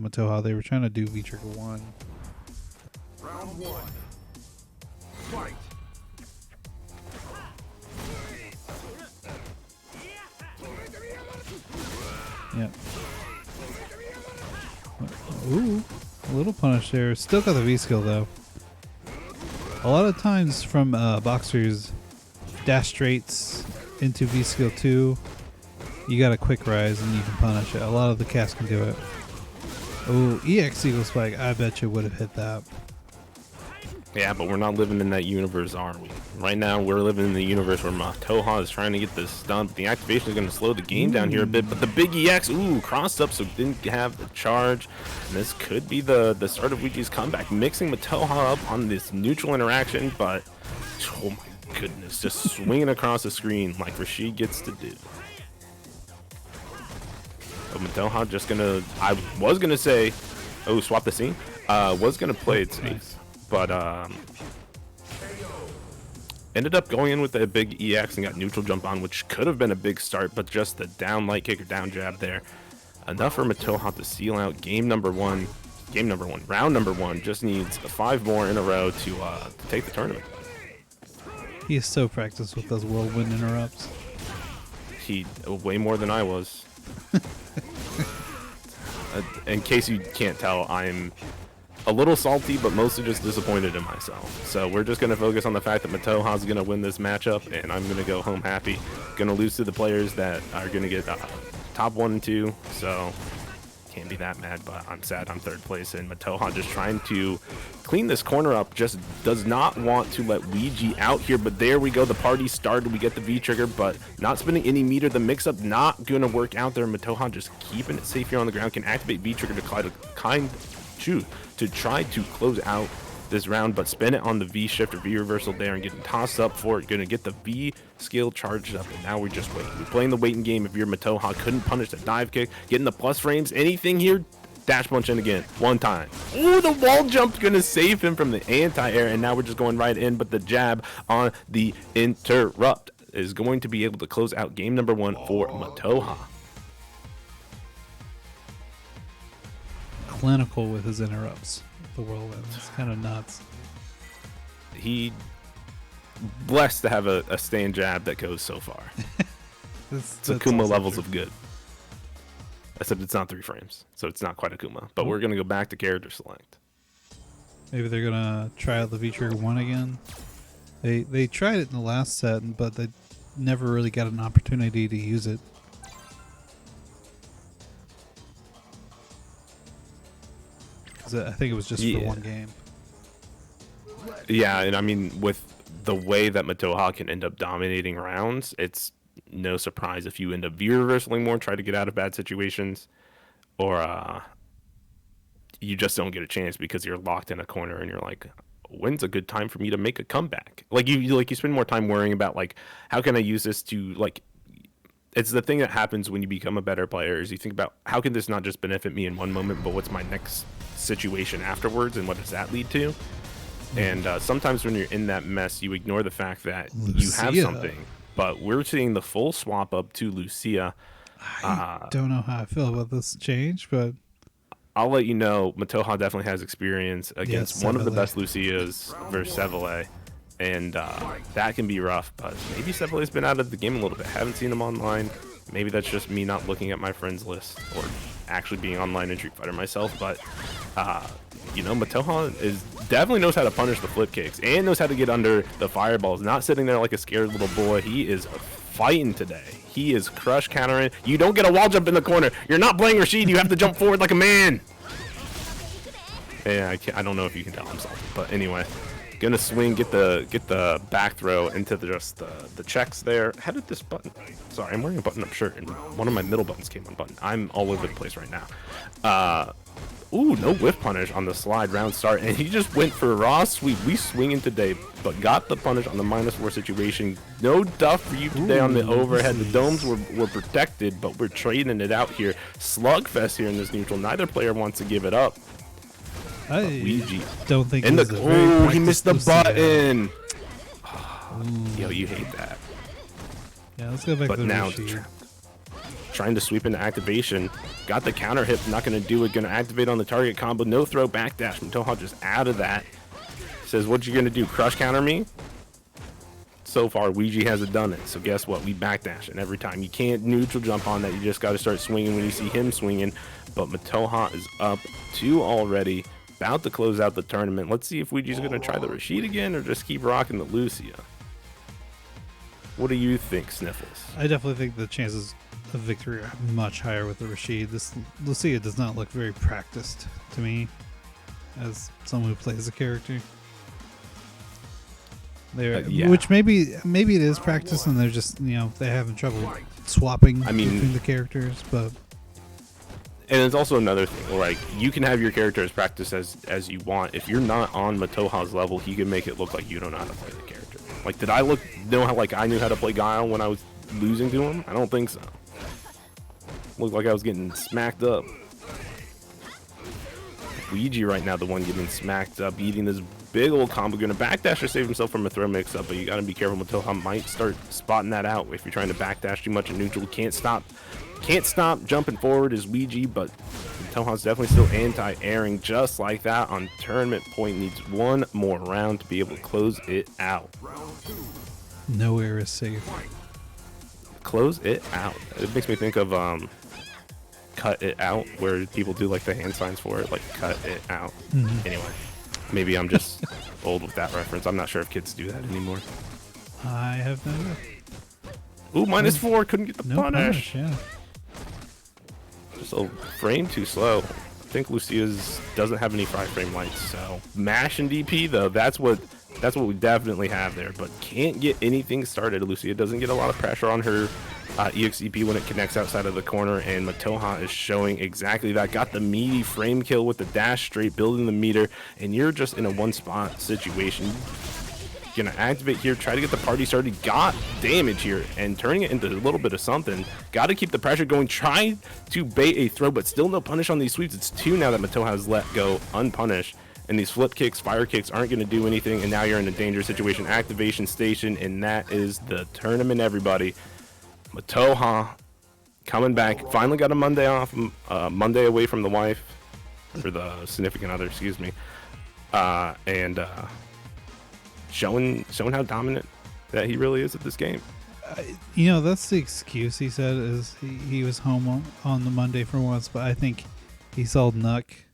Mataoja. They were trying to do V-Trigger 1. Round 1. Fight. Yep. Ooh, a little punish there. Still got the V skill though. A lot of times from boxers, dash straights into V skill 2, you got a quick rise and you can punish it. A lot of the casts can do it. Oh, EX Eagle Spike. I bet you would have hit that. Yeah, but we're not living in that universe, are we? Right now, we're living in the universe where Mataoja is trying to get this stun. The activation is going to slow the game down here a bit, but the big EX, crossed up, so didn't have the charge. And this could be the start of WEEGEE's comeback, mixing Mataoja up on this neutral interaction, but oh my goodness, just swinging across the screen like Rashid gets to do. But Mataoja just gonna, I was gonna say, swap the scene. Was gonna play it safe. But ended up going in with a big EX and got neutral jump on, which could have been a big start, but just the down light kick or down jab there. Enough for Mataoja to seal out round number one. Just needs 5 more in a row to take the tournament. He is so practiced with those whirlwind interrupts. He way more than I was. In case you can't tell, I'm a little salty, but mostly just disappointed in myself. So we're just going to focus on the fact that Mataoja is going to win this matchup, and I'm going to go home happy. Going to lose to the players that are going to get top 1 and 2, so can't be that mad, but I'm sad I'm 3rd place, and Mataoja just trying to clean this corner up, just does not want to let WEEGEE out here, but there we go. The party started. We get the V-trigger, but not spending any meter. The mix-up not going to work out there. Mataoja just keeping it safe here on the ground, can activate V-trigger to try to close out this round, but spin it on the V shift or V reversal there and getting tossed up for it. Gonna get the V skill charged up, and now we're just waiting. We're playing the waiting game. If you're Mataoja, couldn't punish the dive kick, getting the plus frames, anything here, dash punch in again, 1 time. Oh, the wall jump's gonna save him from the anti-air, and now we're just going right in, but the jab on the interrupt is going to be able to close out game number 1 for Mataoja. Clinical with his interrupts. The whirlwind. It's kind of nuts. He blessed to have a stand jab that goes so far. It's Akuma levels of good. Except it's not 3 frames, so it's not quite Akuma. But we're gonna go back to character select. Maybe they're gonna try out the V-Trigger 1 again. They tried it in the last set, but they never really got an opportunity to use it. I think it was just for 1 game. Yeah, and I mean, with the way that Mataoja can end up dominating rounds, it's no surprise if you end up V-reversing more, try to get out of bad situations, or you just don't get a chance because you're locked in a corner and you're like, when's a good time for me to make a comeback? Like you spend more time worrying about like, how can I use this to like. It's the thing that happens when you become a better player is you think about how can this not just benefit me in one moment, but what's my next situation afterwards and what does that lead to? And sometimes when you're in that mess, you ignore the fact that you have something. But we're seeing the full swap up to Lucia. I don't know how I feel about this change, but I'll let you know. Mataoja definitely has experience against one of the best Lucias versus Seville. And that can be rough, but maybe Seville's been out of the game a little bit. Haven't seen him online. Maybe that's just me not looking at my friends list or actually being online in Street Fighter myself. But Mataoja definitely knows how to punish the flip kicks and knows how to get under the fireballs. Not sitting there like a scared little boy. He is fighting today. He is crush countering. You don't get a wall jump in the corner. You're not playing Rashid. You have to jump forward like a man. Yeah, I don't know if you can tell I'm salty, but anyway. Gonna swing, get the back throw into the checks there. How did this button? Sorry, I'm wearing a button-up shirt, and one of my middle buttons came unbuttoned. I'm all over the place right now. No whiff punish on the slide round start, and he just went for a raw sweep. We swinging today, but got the punish on the -4 situation. No duff for you today on the overhead. The domes were protected, but we're trading it out here. Slugfest here in this neutral. Neither player wants to give it up. I don't think and he missed the button. Yo, you hate that. Yeah, let's go back to the now Rashid. trying to sweep into activation. Got the counter hit, not going to do it. Going to activate on the target combo. No throw backdash. Mataoja just out of that. Says, what you going to do? Crush counter me? So far, WEEGEE hasn't done it. So guess what? We backdash it every time. You can't neutral jump on that. You just got to start swinging when you see him swinging. But Mataoja is up 2 already. About to close out the tournament. Let's see if WEEGEE's going to try the Rashid again or just keep rocking the Lucia. What do you think, Sniffles? I definitely think the chances of victory are much higher with the Rashid. This Lucia does not look very practiced to me as someone who plays the character. Yeah. Which maybe it is practice and they're just, they're having trouble swapping between the characters, but and it's also another thing, like, you can have your character as practice as you want. If you're not on Matoha's level, he can make it look like you don't know how to play the character. Like, did I know how, like, I knew how to play Guile when I was losing to him? I don't think so. Looked like I was getting smacked up. WEEGEE right now, the one getting smacked up, eating this big old combo. Gonna backdash or save himself from a throw mix-up, but you gotta be careful. Matoha might start spotting that out if you're trying to backdash too much in neutral. Can't stop jumping forward is WEEGEE, but Matoha's definitely still anti-airing just like that on tournament point. Needs one more round to be able to close it out. no air is safe. Close it out. It makes me think of cut it out, where people do like the hand signs for it, like cut it out. Anyway, maybe I'm just old with that reference. I'm not sure if kids do that anymore. I have no idea. Ooh, -4, couldn't get the No punish. yeah. Just a frame too slow. I think Lucia's doesn't have any 5-frame lights, so mash and DP though, that's what we definitely have there, but can't get anything started. Lucia doesn't get a lot of pressure on her EXEP when it connects outside of the corner, and Matoha is showing exactly that. Got the meaty frame kill with the dash straight, building the meter, and you're just in a one-spot situation. Gonna activate here, try to get the party started. Got damage here and turning it into a little bit of something. Got to keep the pressure going. Try to bait a throw, but still no punish on these sweeps. It's 2 now that Matoha has let go unpunished, and these flip kicks, fire kicks aren't going to do anything, and now you're in a dangerous situation. Activation station, and that is the tournament, everybody. Matoha coming back. Finally got a Monday off, Monday away from the wife, or the significant other, excuse me, and showing how dominant that he really is at this game. That's the excuse he said, is he was home on the Monday for once, but I think he saw Nuck